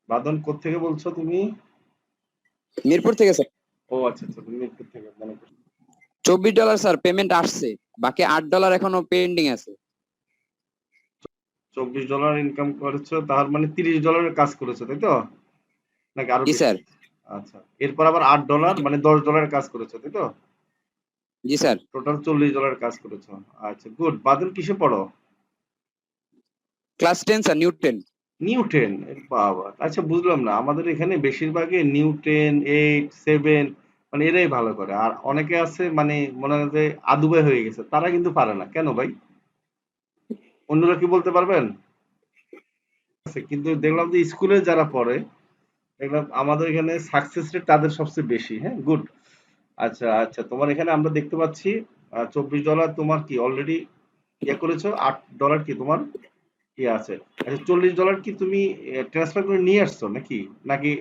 বাদন কোত্থেকে বলছো তুমি? মিরপুর থেকে স্যার। ও আচ্ছা আচ্ছা, তুমি মিরপুর থেকে, মনে করছি। $24 স্যার পেমেন্ট আসছে, বাকি $8 এখনো পেন্ডিং আছে। $24 ইনকাম করেছো, তার মানে $30 কাজ করেছো, তাই তো? নাকি আরো জি বেশি? স্যার। আচ্ছা, এরপর আবার $8 মানে $10 কাজ করেছো, তাই তো? জি স্যার। টোটাল $40 কাজ করেছো। আচ্ছা গুড। বাদল কিসে পড়ো? Class 10 sir, new 10। নিউ 10, বাবা। আচ্ছা বুঝলাম না, আমাদের এখানে বেশিরভাগই নিউ 10, 8, 7 মানে এরাই ভালো করে, আর অনেকে আছে মানে মনে হয় যে আদুবে হয়ে গেছে, তারা কিন্তু পারে না। কেন ভাই, অন্যরা কি বলতে পারবেন? কিন্তু দেখলাম যে স্কুলে যারা পড়ে, দেখলাম আমাদের এখানে সাকসেস রেট তাদের সবচেয়ে বেশি। হ্যাঁ, গুড। আচ্ছা আচ্ছা, তোমার এখানে আমরা দেখতে পাচ্ছি $24 তোমার কি অলরেডি ইয়ে করেছো, $8 কি তোমার ইয়ে আছে। আচ্ছা, $40 কি তুমি ট্রান্সফার করে নিয়ে আসছো নাকি? নাকি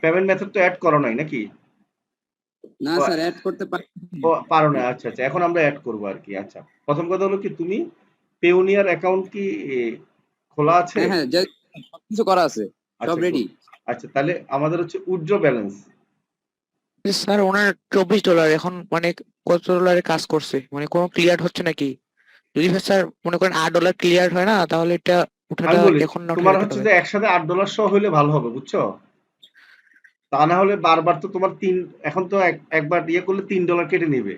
পেমেন্ট মেথড তো অ্যাড করো নাই নাকি? না ও, স্যার, অ্যাড করতে পারি। ও পারো না। আচ্ছা আচ্ছা, এখন আমরা অ্যাড করবো আর কি। আচ্ছা, প্রথম কথা হলো কি, তুমি পেওনিয়ার অ্যাকাউন্ট কি খোলা আছে? হ্যাঁ হ্যাঁ, কিছু করা আছে, সব আচ্ছা রেডি। গুড। আচ্ছা, তাহলে আমাদের হচ্ছে উইথড্র ব্যালেন্স। স্যার ওনার $24 এখন মানে কত ডলারের কাজ করছে, মানে কোনো ক্লিয়ার হচ্ছে নাকি? যদি স্যার মনে করেন $8 ক্লিয়ার হয় না, তাহলে এটা আমি উঠাটা বলি, এখন না উঠালে তোমার কেন হচ্ছে হবে? যে একসাথে $8 সহ হইলে ভালো হবে, বুঝছো? তা না হলে বারবার তো তোমার এখন তো একবার ইয়ে করলে $3 কেটে নিবে,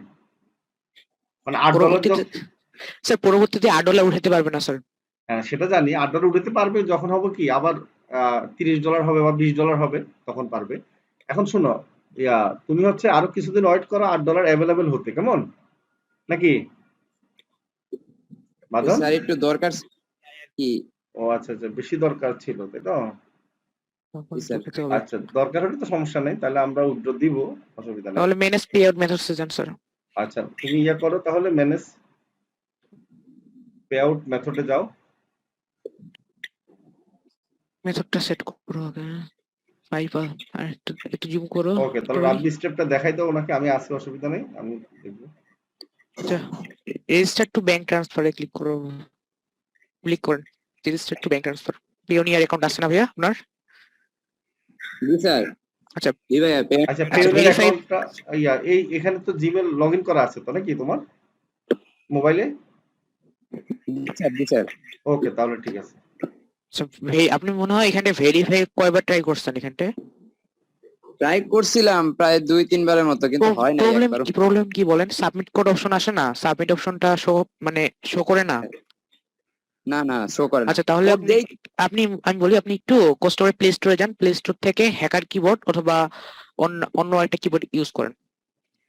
মানে $8 পরবর্তীতে স্যার পরবর্তীতে $8 উঠাতে পারবে না স্যার? হ্যাঁ সেটা জানি, $8 উঠাতে পারবে যখন হবে কি আবার $30 হবে বা $20 হবে, তখন পারবে। এখন শোনো, ইয়া তুমি হচ্ছে আরো কিছুদিন ওয়েট করো $8 অ্যাভেলেবেল হতে, কেমন নাকি বাদন? স্যার একটু দরকার ছিল কি। ও আচ্ছা আচ্ছা, বেশি দরকার ছিল, তাই তো? তখন জি তো স্যার। খেতে হবে। আচ্ছা, দরকার হলে তো সমস্যা নেই, তাহলে আমরা উইথড্র দিব, অসুবিধা নেই। তাহলে ম্যানেজ পে আউট মেথডসে যান স্যার। আচ্ছা, তুমি ইয়া করো তাহলে, ম্যানেজ পে আউট মেথডে যাও। মেথডটা সেট করো আগে। ফাইবার আর একটু একটু জুম করো। ওকে, একটু তাহলে ভাই। রাব্বি স্টেপটা দেখাই দাও ওনাকে, আমি আসি, অসুবিধা নেই, আমি দেখবো। আচ্ছা, রেজিস্টার টু ব্যাংক ট্রান্সফারে ক্লিক করো। ক্লিক করেন register to bank transfer. Pioneer account আছে না ভাইয়া আপনার? জি স্যার। আচ্ছা জি ভাইয়া। আচ্ছা, আচ্ছা, পেওনের ভেরিফাই। অ্যাকাউন্টটা ইয়া এখানে তো জিমেল লগ ইন করা আছে তো নাকি তোমার মোবাইলে? জি স্যার। জি স্যার। ওকে, তাহলে ঠিক আছে। আচ্ছা, আপনি মনে হয় এখানে ভেরিফাই কয়বার ট্রাই করছেন এখানটা? ট্রাই করছিলাম প্রায় 2-3 বারের মতো, কিন্তু হয় নাই প্রবলেম একবারও। কি, প্রবলেম কি বলেন? সাবমিট কোড অপশন আসে না, সাবমিট অপশনটা শো মানে শো করে না। না না, শো করে না। আচ্ছা তাহলে কোড আপনি দেই। আপনি আমি বলি, আপনি একটু কষ্ট করে প্লে স্টোরে যান, প্লে স্টোর থেকে হ্যাকার কিবোর্ড অথবা অন্য অন্য একটা কিবোর্ড ইউজ করেন,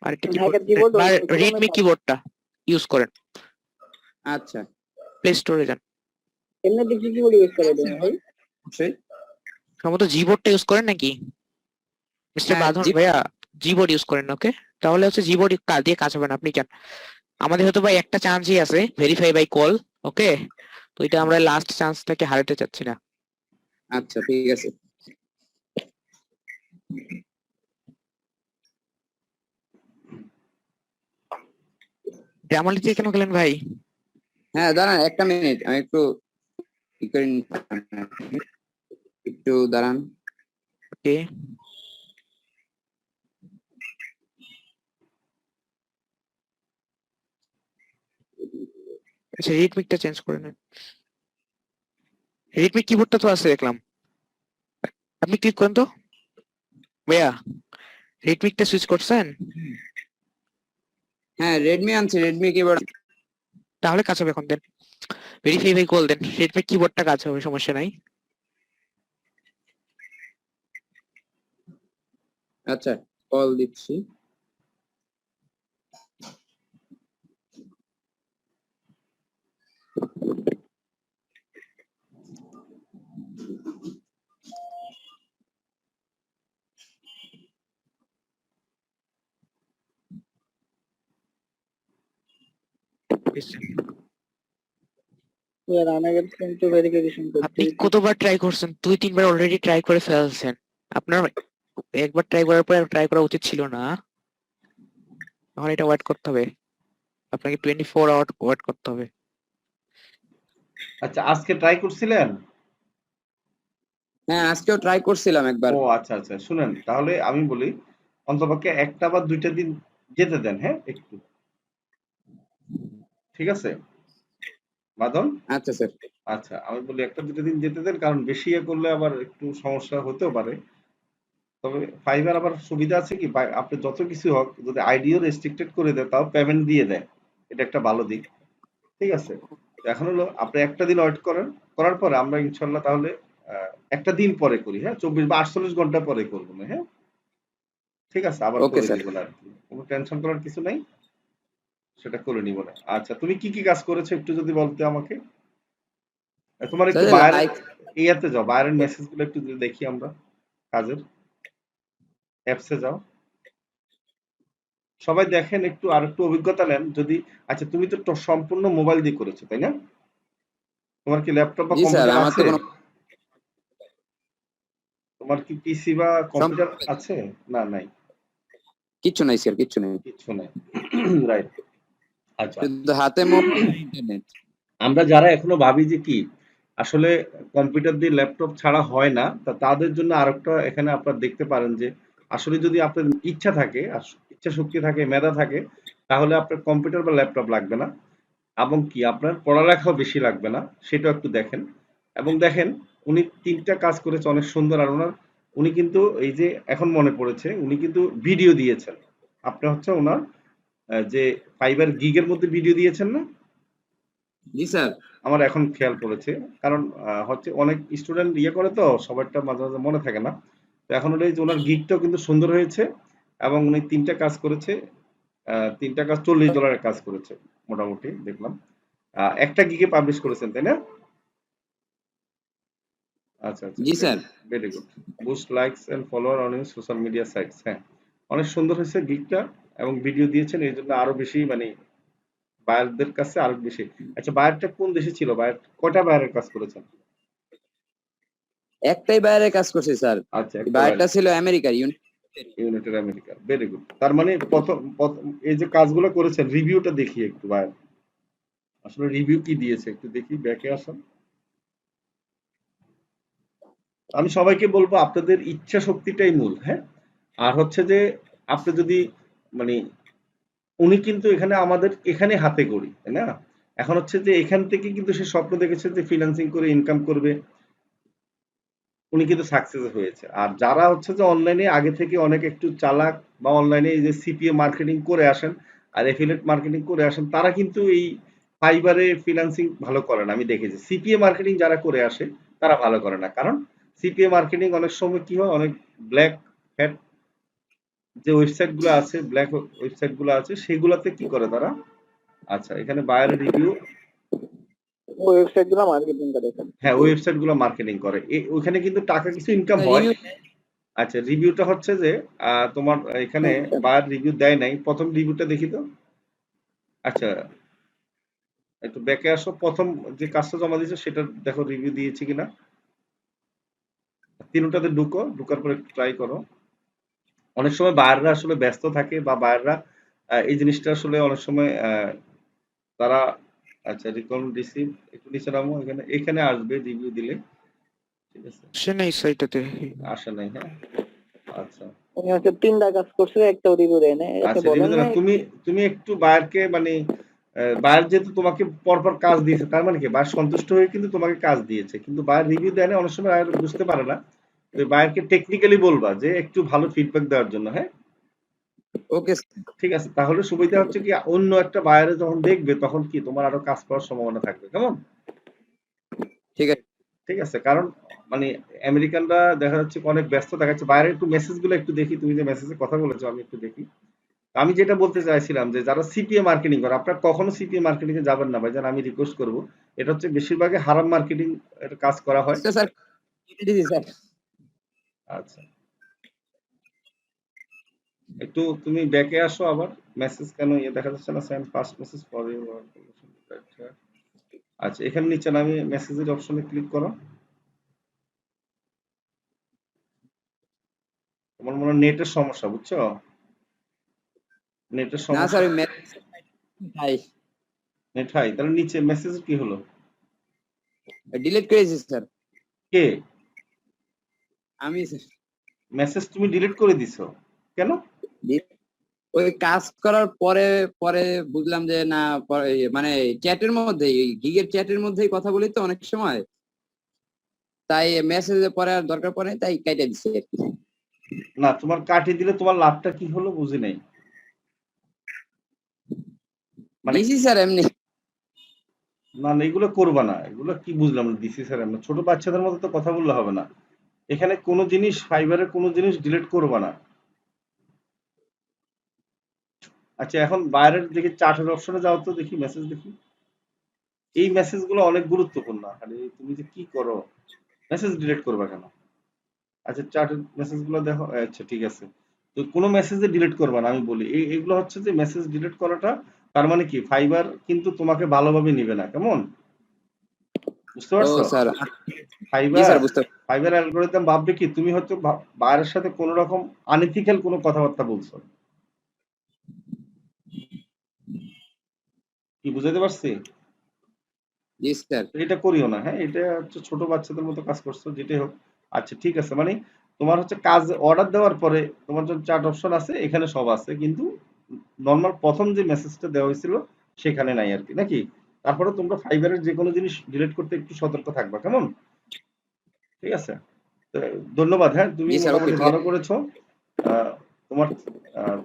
আরেকটা কিবোর্ড হ্যাকার কিবোর্ড বা ক্রোমে রেডমি কিবোর্ডটা ইউজ করেন। আচ্ছা। প্লে স্টোরে যান। এমনি দেখি কিবোর্ড ইউজ করে দেন ভাই। অবশ্যই। সম্ভবত জিবোর্ডটা ইউজ করেন নাকি মিস্টার হ্যাঁ বাঁধন জি। ভাইয়া? জিবোর্ড ইউজ করেন, ওকে। তাহলে হচ্ছে জিবোর্ড দিয়ে কাজ হবে না, আপনি যান। আমাদের হয়তো ভাই একটা চান্সই আছে, ভেরিফাই বাই কল, ওকে। তো এটা আমরা লাস্ট চান্সটাকে হারাতে চাচ্ছি না। আচ্ছা ঠিক আছে। জামালিতে কেন গেলেন ভাই? হ্যাঁ দাঁড়ান একটা মিনিট, আমি একটু ই করে একটু দাঁড়ান। ওকে। আচ্ছা, রিডমিকটা চেঞ্জ করে নেন। রেডমি কিবোর্ডটা তো আছে দেখলাম, আপনি ক্লিক করেন তো ভাইয়া। রেডমিকটা সুইচ করছেন? হ্যাঁ রেডমি আনছি, রেডমি কিবোর্ড। তাহলে কাজ হবে এখন, দেন ভেরিফাই বাই কল দেন, রেডমি কিবোর্ডটা কাজ হবে, সমস্যা নাই। আচ্ছা কল দিচ্ছি। আপনি কতবার ট্রাই করছেন? 2-3 বার অলরেডি ট্রাই করে ফেলছেন। আপনার একবার ট্রাই করার পর ট্রাই করা উচিত ছিল না। এখন এটা ওয়েট করতে হবে, আপনাকে 24 আওয়ার ওয়েট করতে হবে। আচ্ছা, আজকে ট্রাই করছিলেন? হ্যাঁ আজকেও ট্রাই করছিলাম একবার। ও আচ্ছা আচ্ছা, শুনেন তাহলে আমি বলি অন্তপক্ষে একটা বা দুইটা দিন যেতে দেন, হ্যাঁ একটু, ঠিক আছে বাদন? আচ্ছা স্যার। আচ্ছা আমি বলি একটা দুটো দিন যেতে দেন, কারণ বেশি ইয়ে করলে আবার একটু সমস্যা হতেও পারে। তবে ফাইবার আবার সুবিধা আছে কি, আপনি যত কিছু হোক যদি আইডিও রেস্ট্রিক্টেড করে দেয় তাও পেমেন্ট দিয়ে দেয়, এটা একটা ভালো দিক। ঠিক আছে, তো এখন হলো আপনি একটা দিন ওয়েট করেন, করার পরে আমরা ইনশাল্লাহ তাহলে একটা দিন পরে করি, হ্যাঁ 24 বা 48 ঘন্টা পরে করবো না, হ্যাঁ ঠিক আছে, আবার ওকে করে স্যার। দিব না আর কি, কোনো টেনশন করার কিছু নাই, সেটা করে নিব না। আচ্ছা তুমি কি কি কাজ করেছো একটু যদি বলতে আমাকে, তোমার একটু স্যার বাইরে লাইক ইয়াতে যাও, বাইরের মেসেজ গুলো একটু যদি দেখি আমরা, কাজের অ্যাপসে যাও, সবাই দেখেন একটু, আর একটু অভিজ্ঞতা নেন যদি। আচ্ছা তুমি তো সম্পূর্ণ মোবাইল দিয়ে করেছো তাই না? তোমার কি ল্যাপটপ বা জি স্যার কম্পিউটার আমার তো আছে? কোনো তোমার কি পিসি বা কম্পিউটার আছে? না নাই, কিচ্ছু নাই স্যার, কিচ্ছু নেই, কিচ্ছু নাই। রাইট। আচ্ছা শুধু হাতে মোবাইল ইন্টারনেট। আমরা যারা এখনো ভাবি যে কি আসলে কম্পিউটার দিয়ে ল্যাপটপ ছাড়া হয় না, তা তাদের জন্য আরেকটা এখানে আপনারা দেখতে পারেন যে আসলে যদি আপনার ইচ্ছা থাকে আর ইচ্ছা শক্তি থাকে, মেধা থাকে, তাহলে আপনার কম্পিউটার বা ল্যাপটপ লাগবে না, এবং কি আপনার পড়ালেখাও বেশি লাগবে না, সেটাও একটু দেখেন। এবং দেখেন উনি 3টা কাজ করেছে অনেক সুন্দর, আর ওনার উনি কিন্তু এই যে এখন মনে পড়েছে উনি কিন্তু ভিডিও দিয়েছেন, আপনি হচ্ছে ওনার যে ফাইবার গিগের মধ্যে ভিডিও দিয়েছেন না? জি স্যার। আমার এখন খেয়াল পড়েছে, কারণ হচ্ছে অনেক স্টুডেন্ট ইয়ে করে তো সবারটা মাঝে মাঝে মনে থাকে না। তো এখন হলো এই যে ওনার গিগটাও কিন্তু সুন্দর হয়েছে, এবং উনি 3টা কাজ করেছে, 3টা কাজ $40 কাজ করেছে মোটামুটি দেখলাম। একটা গিগে পাবলিশ করেছেন তাই না? আচ্ছা আচ্ছা, জি sir. Very good. Boost likes and follower on your social media sites, হ্যাঁ অনেক সুন্দর হয়েছে গিগটা, এবং ভিডিও দিয়েছেন এই জন্য আরো বেশি মানে বায়ারদের কাছে আরো বেশি। আচ্ছা বায়ারটা কোন দেশে ছিল, বায়ার কয়টা বায়ারের কাজ করেছেন? একটাই বাইরে কাজ করছে স্যার, আচ্ছা একটা বায়ার, বাইরেটা ছিল আমেরিকার ইউনাইটেড আমেরিকা, ভেরি গুড। তার মানে এই যে কাজগুলো করেছেন রিভিউটা দেখি একটু বায়ার, আসলে রিভিউ কি দিয়েছে একটু দেখি, ব্যাকে আসুন। আমি সবাইকে বলবো আপনাদের ইচ্ছা শক্তিটাই মূল, হ্যাঁ আর হচ্ছে যে আপনি যদি মানে উনি কিন্তু এখানে আমাদের এখানে হাতে করি তাই না, এখন হচ্ছে যে এখান থেকে কিন্তু সে স্বপ্ন দেখেছে যে ফ্রিল্যান্সিং করে ইনকাম করবে, উনি কিন্তু সাকসেস হয়েছে। আর যারা হচ্ছে যে অনলাইনে আগে থেকে অনেক একটু চালাক, বা অনলাইনে এই যে সিপিএ মার্কেটিং করে আসেন আর এফিলিয়েট মার্কেটিং করে আসেন, তারা কিন্তু এই ফাইবারে ফ্রিল্যান্সিং ভালো করে না, আমি দেখেছি সিপিএ মার্কেটিং যারা করে আসে তারা ভালো করে না, কারণ সিপিএ মার্কেটিং অনেক সময় কি হয়, অনেক ব্ল্যাক হ্যাট যে ওয়েবসাইট গুলো আছে, ব্ল্যাক ওয়েবসাইট গুলো আছে সেগুলাতে কি করে তারা। আচ্ছা এখানে বায়ার রিভিউ, ওয়েবসাইট গুলো মার্কেটিং করে। হ্যাঁ ওয়েবসাইট গুলো মার্কেটিং করে, ওইখানে কিন্তু টাকা কিছু ইনকাম হয়। রিভিউ। আচ্ছা রিভিউটা হচ্ছে যে তোমার এখানে বায়ার রিভিউ দেয় নাই, প্রথম রিভিউটা দেখি তো। আচ্ছা একটু ব্যাকে আসো, প্রথম যে কাজটা জমা দিয়েছে সেটা দেখো রিভিউ দিয়েছে কিনা, তিনটাতে ঢুকো, ঢুকার পরে একটু ট্রাই করো। অনেক সময় বায়াররা আসলে ব্যস্ত থাকে, বা বায়াররা এই জিনিসটা আসলে অনেক সময় তারা, আচ্ছা রিকমেন্ড রিসিভ, একটু নিচে নামো, এখানে এখানে আসবে রিভিউ দিলে, ঠিক আছে সে নাই সাইটটাতে। আসে নাই, হ্যাঁ আচ্ছা উনি হচ্ছে 3টা কাজ করছে, একটা রিভিউ দেয় না, এটা আচ্ছা বলেন রিভিউ না। না, তুমি তুমি একটু বায়ারকে মানে বায়ার যেহেতু তোমাকে পরপর কাজ দিয়েছে, তার মানে কি বায়ার সন্তুষ্ট হয়ে কিন্তু তোমাকে কাজ দিয়েছে, কিন্তু বায়ার রিভিউ দেয় না, অনেক সময় বায়ার বুঝতে পারে না, তো বায়ারকে টেকনিক্যালি বলবা যে একটু ভালো ফিডব্যাক দেওয়ার জন্য, হ্যাঁ ওকে ঠিক আছে, তাহলে সুবিধা হচ্ছে কি অন্য একটা বায়ারে যখন দেখবে তখন কি তোমার আরো কাজ পাওয়ার সম্ভাবনা থাকবে, কেমন? ঠিক আছে। ঠিক আছে, কারণ মানে আমেরিকানরা দেখা যাচ্ছে অনেক ব্যস্ত দেখা যাচ্ছে, বাইরে একটু মেসেজ গুলো একটু দেখি, তুমি যে মেসেজে কথা বলেছো আমি একটু দেখি। আমি যেটা বলতে চাইছিলাম যে যারা সিপিএ মার্কেটিং করে, আপনারা কখনো সিপিএ মার্কেটিং এ যাবেন না ভাইজান, আমি রিকোয়েস্ট করব, এটা হচ্ছে বেশিরভাগই হারাম মার্কেটিং এর কাজ করা হয়। স্যার কেটে দিছি স্যার। আচ্ছা একটু তুমি ব্যাকে আসো আবার, মেসেজ কেন ইয়ে দেখা যাচ্ছে না, send first message for your, আচ্ছা এখানে নিচে নামিয়ে মেসেজের অপশনে ক্লিক করো, তোমার মনে হয় নেটের সমস্যা, বুঝছো, নেটের না স্যার সমস্যা, ওই তাই নেট হাই, তাহলে নিচে মেসেজ কি হলো, ডিলিট করেছি স্যার। কে আমি মেসেজ তুমি ডিলিট করে দিছো কেন? ওই কাজ করার পরে পরে বুঝলাম যে না মানে চ্যাটের মধ্যে গিগের চ্যাটের মধ্যেই কথা বলি তো অনেক সময়, তাই মেসেজে পরে আর দরকার পড়ে তাই কেটে দিচ্ছি আর কি। না, তোমার কাটি দিলে তোমার লাভটা কি হলো বুঝি নাই। মানে দিছি স্যার এমনি। না না, এগুলো করবা না, এগুলো কি বুঝলাম দিছি স্যার, আমরা ছোট বাচ্চাদের মতো তো কথা বললে হবে না। এখানে কোনো জিনিস ফাইবারের কোনো জিনিস ডিলিট করবা না। আচ্ছা, এখন বাইরের দিকে চার্টের অপশনে যাও তো, দেখি মেসেজ দেখি। এই মেসেজগুলো অনেক গুরুত্বপূর্ণ। আরে তুমি যে কি করো, মেসেজ ডিলিট করবা কেন? আচ্ছা, চার্টের মেসেজগুলো দেখো। আচ্ছা ঠিক আছে, তো কোনো মেসেজে ডিলিট করবা না, আমি বলি এইগুলো হচ্ছে যে মেসেজ ডিলিট করাটা, তার মানে কি ফাইবার কিন্তু তোমাকে ভালোভাবে নিবে না, কেমন? বুঝতে ও পারছো? স্যার, জি ফাইবার স্যার বুঝতে ফাইবার অ্যালগরিদম ভাববে কি তুমি হয়তো বাইরের সাথে কোনো রকম আনইথিক্যাল কোনো কথাবার্তা বলছো। কি বুঝাতে পারছি? জি স্যার। তো এটা করিও না, হ্যাঁ, এটা হচ্ছে ছোট বাচ্চাদের মতো কাজ করছো, যেটাই হোক। আচ্ছা ঠিক আছে, মানে তোমার হচ্ছে কাজ অর্ডার দেওয়ার পরে তোমার যখন চার্ট অপশন আছে এখানে সব আছে, কিন্তু নর্মাল প্রথম যে মেসেজটা দেওয়া হয়েছিল সেখানে নাই আর কি, নাকি? তারপরে তোমরা ফাইবারের যে কোনো জিনিস ডিলিট করতে একটু সতর্ক থাকবা, কেমন? ঠিক আছে, তো ধন্যবাদ। হ্যাঁ, তুমি জি স্যার, ওকে মোটামুটি ঠিক ভালো আছে। করেছো। তোমার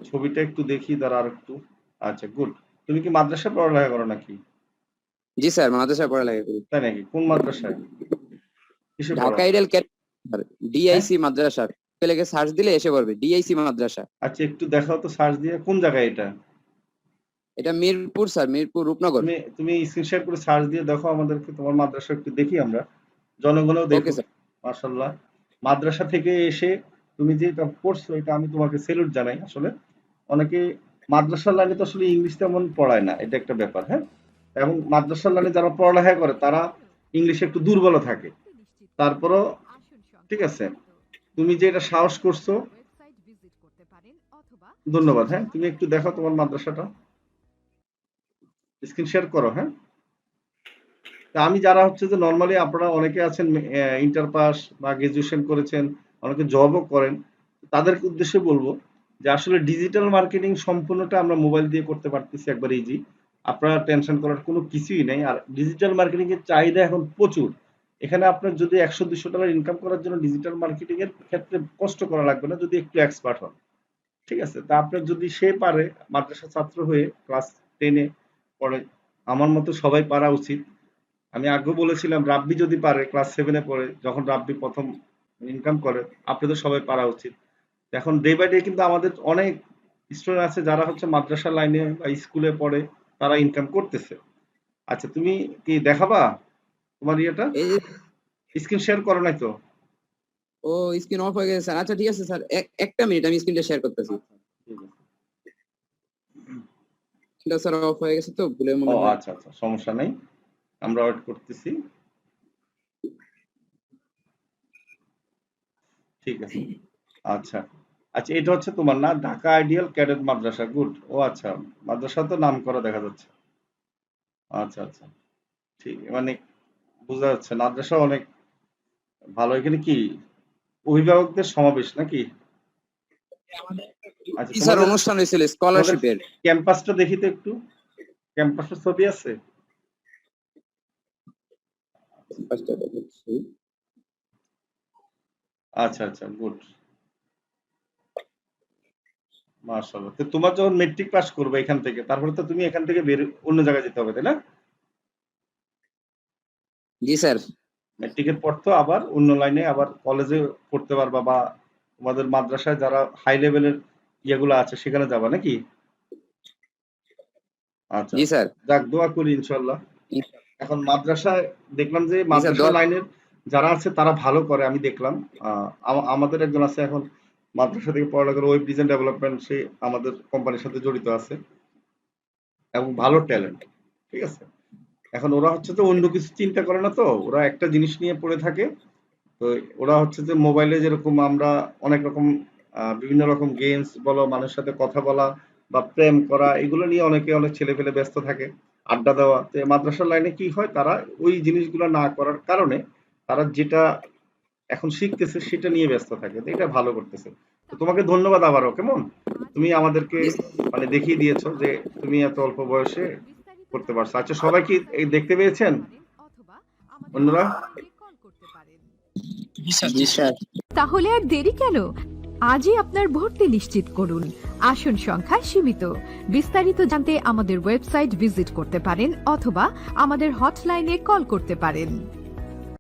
ছবিটা একটু দেখি তারা আর একটু। আচ্ছা গুড। তুমি কি মাদ্রাসায় পড়ালেখা করো নাকি? জি স্যার, মাদ্রাসায় পড়ালেখা করি। তাই নাকি? কোন মাদ্রাসায়? কিসে পড়ো? ঢাকা আইডেল হ্যাঁ, ডিআইসি মাদ্রাসা। লেগে সার্চ দিলে এসে পড়বে ডিআইসি মাদ্রাসা। আচ্ছা একটু দেখাও তো সার্চ দিয়ে কোন জায়গায় এটা। এটা মিরপুর স্যার, মিরপুর রূপনগর। তুমি তুমি স্ক্রিন শেয়ার করে সার্চ দিয়ে দেখো আমাদেরকে, তোমার মাদ্রাসা একটু দেখি আমরা, জনগণও ওকে দেখুক। স্যার। মাশাআল্লাহ, মাদ্রাসা থেকে এসে তুমি যে এটা পড়ছো এটা আমি তোমাকে স্যালুট জানাই আসলে। অনেকে মাদ্রাসার লাইনে তো আসলে ইংলিশ তেমন পড়ায় না, এটা একটা ব্যাপার, হ্যাঁ। এবং মাদ্রাসার লাইনে যারা পড়ালেখা করে তারা ইংলিশে একটু দুর্বল থাকে। তারপরও ঠিক আছে, তুমি যে এটা সাহস করছো, ধন্যবাদ। হ্যাঁ, তুমি একটু দেখো তোমার মাদ্রাসাটা, স্ক্রিন শেয়ার করো। হ্যাঁ, তা আমি যারা হচ্ছে যে নর্মালি আপনারা অনেকে আছেন ইন্টার পাস বা গ্রাজুয়েশন করেছেন, অনেকে জবও করেন, তাদের উদ্দেশ্যে বলবো যে আসলে ডিজিটাল মার্কেটিং সম্পূর্ণটা আমরা মোবাইল দিয়ে করতে পারতেছি একবার ইজি। আপনারা টেনশন করার কোনো কিছুই নেই। আর ডিজিটাল মার্কেটিং এর চাহিদা এখন প্রচুর। এখানে আপনার যদি $100-200 ইনকাম করার জন্য ডিজিটাল মার্কেটিং এর ক্ষেত্রে কষ্ট করা লাগবে না, যদি একটু এক্সপার্ট হন। ঠিক আছে, তা আপনার যদি সে পারে, মাদ্রাসা ছাত্র হয়ে ক্লাস 10-এ পড়ে, আমার মতো সবাই পারা উচিত। আমি আগেও বলেছিলাম রাব্বি যদি পারে ক্লাস 7-এ পড়ে, যখন রাব্বি প্রথম ইনকাম করে, আপনাদের সবাই পারা উচিত। এখন ডে বাই ডে কিন্তু আমাদের অনেক স্টুডেন্ট আছে যারা হচ্ছে মাদ্রাসা লাইনে বা স্কুলে পড়ে, তারা ইনকাম করতেছে। আচ্ছা, তুমি কি দেখাবা তোমার ইয়েটা? এই যে স্ক্রিন শেয়ার করো নাই তো? ও স্ক্রিন অফ হয়ে গেছে স্যার। আচ্ছা ঠিক আছে স্যার, একটা মিনিট আমি স্ক্রিনটা শেয়ার করতেছি। আচ্ছা ঠিক আছে। এটা স্যার অফ হয়ে গেছে তো ভুলে ও মনে হয়। আচ্ছা আচ্ছা, সমস্যা নেই, আমরা ওয়েট করতেছি। ঠিক আছে। আচ্ছা আচ্ছা, এটা হচ্ছে তোমার না, ঢাকা আইডিয়াল ক্যাডেট মাদ্রাসা, গুড। ও আচ্ছা, মাদ্রাসা তো নাম করা দেখা যাচ্ছে। আচ্ছা আচ্ছা, ঠিক, মানে বোঝা যাচ্ছে মাদ্রাসা অনেক ভালো। এখানে কি অভিভাবকদের সমাবেশ নাকি? আচ্ছা, জি স্যার, তোমাদের অনুষ্ঠান হয়েছিল তোমাদের স্কলারশিপের। ক্যাম্পাসটা দেখি তো একটু, ক্যাম্পাসের ছবি আছে? আচ্ছা আচ্ছা, গুড, মাশাআল্লাহ। তো তোমার যখন মেট্রিক পাস করবে এখান থেকে, তারপরে তো তুমি এখান থেকে বের অন্য জায়গায় যেতে হবে, তাই না? জি স্যার। মেট্রিকের পর তো আবার অন্য লাইনে আবার কলেজে পড়তে পারবা, বা তোমাদের মাদ্রাসায় যারা হাই লেভেলের ইয়েগুলো আছে সেখানে যাবা নাকি? আচ্ছা জি আচ্ছা, স্যার। যাক দোয়া করি ইনশাল্লাহ। এখন মাদ্রাসায় দেখলাম যে জি স্যার মাদ্রাসা দোয়া। লাইনের যারা আছে তারা ভালো করে, আমি দেখলাম। আমাদের একজন আছে এখন মাদ্রাসা থেকে পড়ালেখা করে ওয়েব ডিজাইন ডেভেলপমেন্ট, সে আমাদের কোম্পানির সাথে জড়িত আছে এবং ভালো ট্যালেন্ট। ঠিক আছে, এখন ওরা হচ্ছে যে অন্য কিছু চিন্তা করে না, তো ওরা একটা জিনিস নিয়ে পড়ে থাকে। তো ওরা হচ্ছে যে মোবাইলে যেরকম আমরা অনেক রকম বিভিন্ন রকম গেমস বলো, মানুষের সাথে কথা বলা বা প্রেম করা, এগুলো নিয়ে অনেকে অনেক ছেলে পেলে ব্যস্ত থাকে, আড্ডা দেওয়া। তো এই মাদ্রাসার লাইনে কি হয়, তারা ওই জিনিসগুলো না করার কারণে তারা যেটা এখন শিখতেছে সেটা নিয়ে ব্যস্ত থাকে, তো এটা ভালো করতেছে। তো তোমাকে ধন্যবাদ আবারও, কেমন? তুমি আমাদেরকে মানে দেখিয়ে দিয়েছো যে তুমি এত অল্প বয়সে করতে পারছো। আচ্ছা, সবাই কি এই দেখতে পেয়েছেন অন্যরা? জি স্যার। তাহলে আর দেরি কেন? আজই আপনার ভর্তি নিশ্চিত করুন। আসন সংখ্যা সীমিত। বিস্তারিত জানতে আমাদের ওয়েবসাইট ভিজিট করতে পারেন অথবা আমাদের হটলাইনে কল করতে পারেন।